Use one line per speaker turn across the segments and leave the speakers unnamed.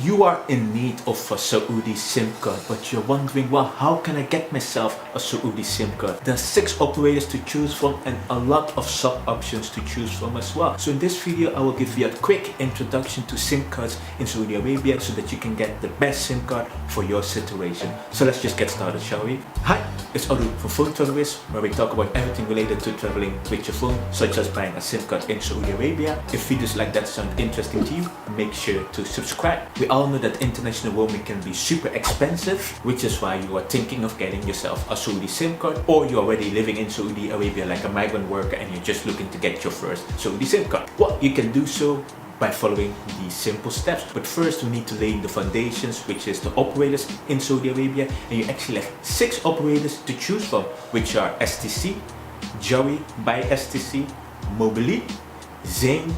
You are in need of a Saudi SIM card, but you're wondering, well, how can I get myself a Saudi SIM card? There are 6 operators to choose from and a lot of sub options to choose from as well. So in this video, I will give you a quick introduction to SIM cards in Saudi Arabia so that you can get the best SIM card for your situation. So let's just get started, shall we? Hi, it's Olu from Phone Travelers, where we talk about everything related to traveling with your phone, such as buying a SIM card in Saudi Arabia. If videos like that sound interesting to you, make sure to subscribe. We all know that international roaming can be super expensive, which is why you are thinking of getting yourself a Saudi SIM card, or you're already living in Saudi Arabia like a migrant worker and you're just looking to get your first Saudi SIM card. Well, you can do so by following these simple steps. But first we need to lay the foundations, which is the operators in Saudi Arabia, and you actually have 6 operators to choose from, which are STC, Jawi by STC, Mobily, Zain,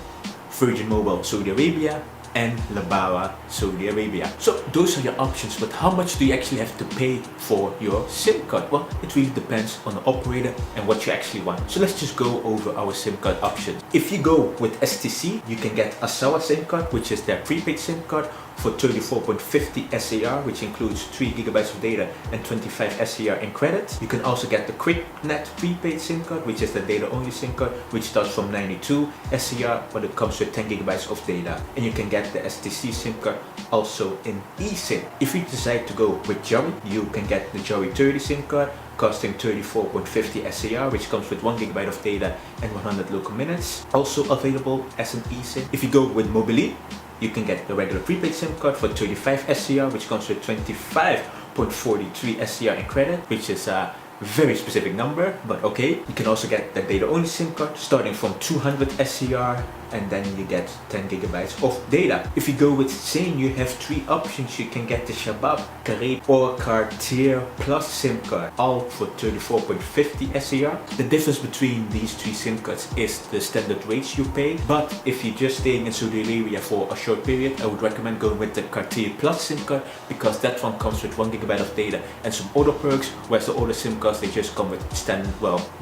Virgin Mobile Saudi Arabia, and Labawa Saudi Arabia. So those are your options, but how much do you actually have to pay for your SIM card? Well, it really depends on the operator and what you actually want. So let's just go over our SIM card options. If you go with STC, you can get a Sawa SIM card, which is their prepaid SIM card, for 34.50 SAR, which includes 3 GB of data and 25 SAR in credit. You can also get the QuickNet prepaid SIM card, which is the data only SIM card, which starts from 92 SAR, but it comes with 10 GB of data. And you can get the STC SIM card also in eSIM. If you decide to go with Jawi, you can get the Jawi 30 SIM card, costing 34.50 SAR, which comes with 1 GB of data and 100 local minutes. Also available as an eSIM. If you go with Mobily, you can get the regular prepaid SIM card for 35 SAR, which comes with 25.43 SAR in credit, which is a very specific number, but okay. You can also get the data only SIM card starting from 200 SAR, and then you get 10 GB of data. If you go with Zain, you have 3 options. You can get the Shabab, Karib or Cartier Plus SIM card, all for 34.50 SAR. The difference between these 3 SIM cards is the standard rates you pay, but if you're just staying in Saudi Arabia for a short period, I would recommend going with the Cartier Plus SIM card, because that one comes with 1 GB of data and some other perks, whereas the other SIM cards, they just come with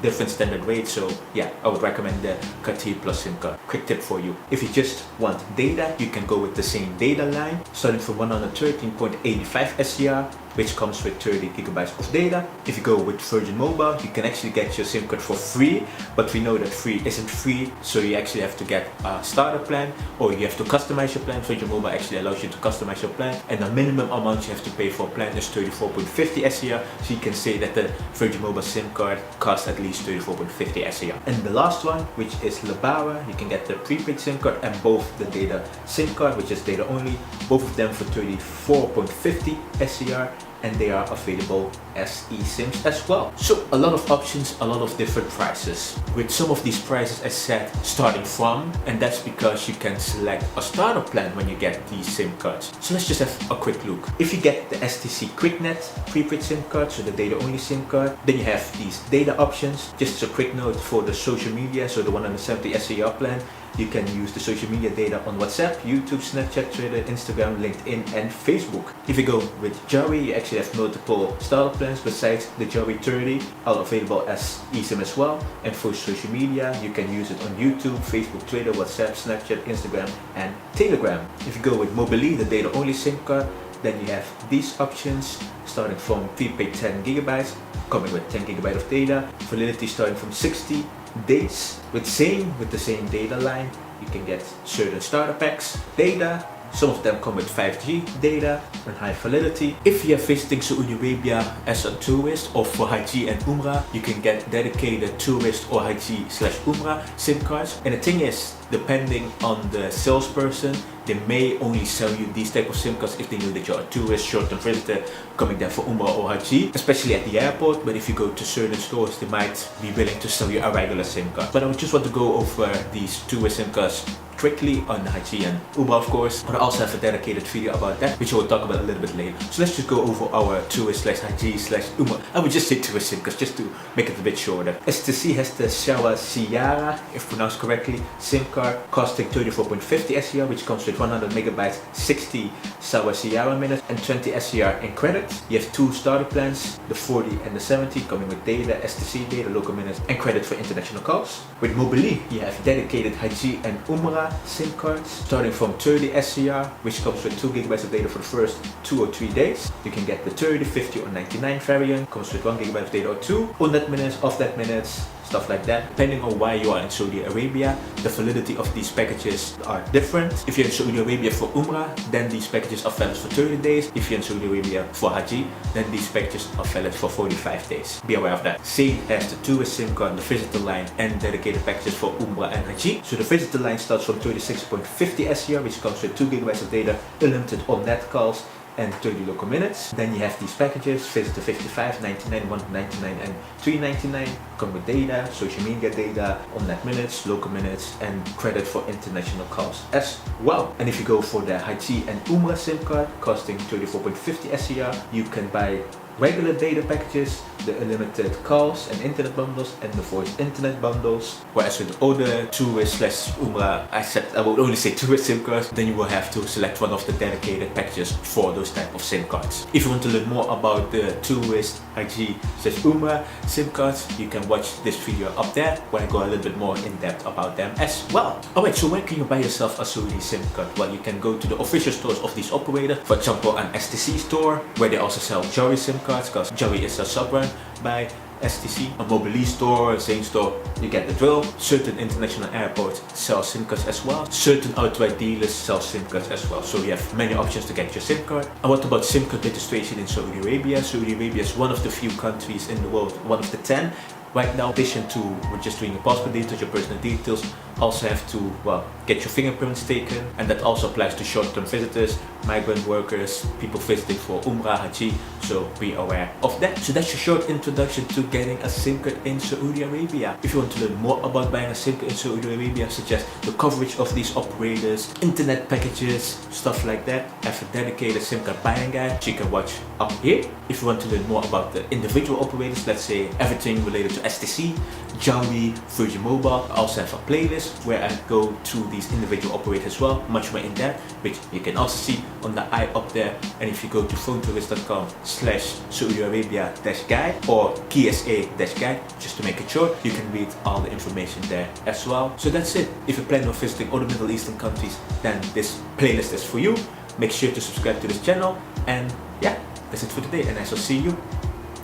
different standard rates. So yeah, I would recommend the Cartier Plus SIM card. Quick tip for you: if you just want data, you can go with the same data line, starting from 113.85 SAR, which comes with 30 GB of data. If you go with Virgin Mobile, you can actually get your SIM card for free, but we know that free isn't free, so you actually have to get a starter plan, or you have to customize your plan. Virgin Mobile actually allows you to customize your plan, and the minimum amount you have to pay for a plan is 34.50 SAR, so you can say that the Virgin Mobile SIM card costs at least 34.50 SAR. And the last one, which is Labawa, you can get the prepaid SIM card and both the data SIM card, which is data only, both of them for 34.50 SAR, and they are available as eSIMs as well. So a lot of options, a lot of different prices, with some of these prices as said starting from, and that's because you can select a starter plan when you get these SIM cards. So let's just have a quick look. If you get the STC QuickNet prepaid SIM card, so the data only SIM card, then you have these data options. Just a quick note for the social media, so the 170 SAR plan, you can use the social media data on WhatsApp, YouTube, Snapchat, Twitter, Instagram, LinkedIn, and Facebook. If you go with Jawi, you actually have multiple starter plans besides the Jawi 30, all available as eSIM as well. And for social media, you can use it on YouTube, Facebook, Twitter, WhatsApp, Snapchat, Instagram, and Telegram. If you go with Mobily, the data only SIM card, then you have these options, starting from prepaid 10 GB, coming with 10 GB of data, validity starting from 60 days. With Zain, with the same data line, you can get certain starter packs, data. Some of them come with 5G data and high validity. If you are visiting Saudi Arabia as a tourist or for Hajj and Umrah, you can get dedicated tourist or Hajj/Umrah SIM cards. And the thing is, depending on the salesperson, they may only sell you these type of SIM cards if they know that you're a tourist, short-term visitor coming there for Umrah or Hajj, especially at the airport. But if you go to certain stores, they might be willing to sell you a regular SIM card. But I would just want to go over these tourist SIM cards quickly on Hajj and Umrah, of course, but I also have a dedicated video about that, which I will talk about a little bit later. So let's just go over our tourist/Hajj/Umrah. I would just say tourist SIM cards just to make it a bit shorter. STC has the Shawa Siyara, if pronounced correctly, SIM card, costing 34.50 SAR, which comes with 100 megabytes, 60 Sawa Sierra minutes, and 20 SCR in credits. You have 2 starter plans, the 40 and the 70, coming with data, STC data, local minutes, and credit for international calls. With Mobily, you have dedicated Hajj and Umrah SIM cards, starting from 30 SCR, which comes with 2 GB of data for the first 2 or 3 days. You can get the 30, 50 or 99 variant, comes with 1 GB of data or 2, on that minutes, off that minutes, stuff like that. Depending on why you are in Saudi Arabia, the validity of these packages are different. If you're in Saudi Arabia for Umrah, then these packages are valid for 30 days. If you're in Saudi Arabia for Hajj, then these packages are valid for 45 days. Be aware of that. Same as the tourist SIM card, the visitor line, and dedicated packages for Umrah and Hajj. So the visitor line starts from 36.50 SCR, which comes with 2 GB of data, unlimited on net calls, and 30 local minutes. Then you have these packages, Visitor 55, 99, 199 and 399, come with data, social media data, on net minutes, local minutes, and credit for international calls as well. And if you go for the Hajj and Umrah SIM card, costing 34.50 SCR, you can buy regular data packages, the unlimited calls and internet bundles, and the voice internet bundles. Whereas with other tourist / Umrah, I would only say tourist SIM cards, then you will have to select one of the dedicated packages for those type of SIM cards. If you want to learn more about the tourist Hajj / Umrah SIM cards, you can watch this video up there where I go a little bit more in depth about them as well. Alright, so where can you buy yourself a Saudi SIM card? Well, you can go to the official stores of these operators, for example an STC store, where they also sell Jari SIM cards, because Jari is a sub-brand by STC. A Mobily store, Zain store, you get the drill. Certain international airports sell SIM cards as well. Certain outright dealers sell SIM cards as well. So you have many options to get your SIM card. And what about SIM card registration in Saudi Arabia? Saudi Arabia is one of the few countries in the world, one of the 10. Right now, in addition to registering your passport details, your personal details, also have to, well, get your fingerprints taken, and that also applies to short-term visitors, migrant workers, people visiting for Umrah, Hajj, so be aware of that. So that's your short introduction to getting a SIM card in Saudi Arabia. If you want to learn more about buying a SIM card in Saudi Arabia, such as the coverage of these operators, internet packages, stuff like that, I have a dedicated SIM card buying guide, which you can watch up here. If you want to learn more about the individual operators, let's say everything related to STC, Jari, Virgin Mobile, I also have a playlist where I go to these individual operators as well, much more in depth, which you can also see on the eye up there. And if you go to phonetourist.com/Saudi Arabia-guide or KSA-guide, just to make it short, you can read all the information there as well. So that's it. If you plan on visiting other Middle Eastern countries, then this playlist is for you. Make sure to subscribe to this channel, and yeah, that's it for today, and I shall see you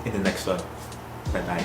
in the next one. Bye bye.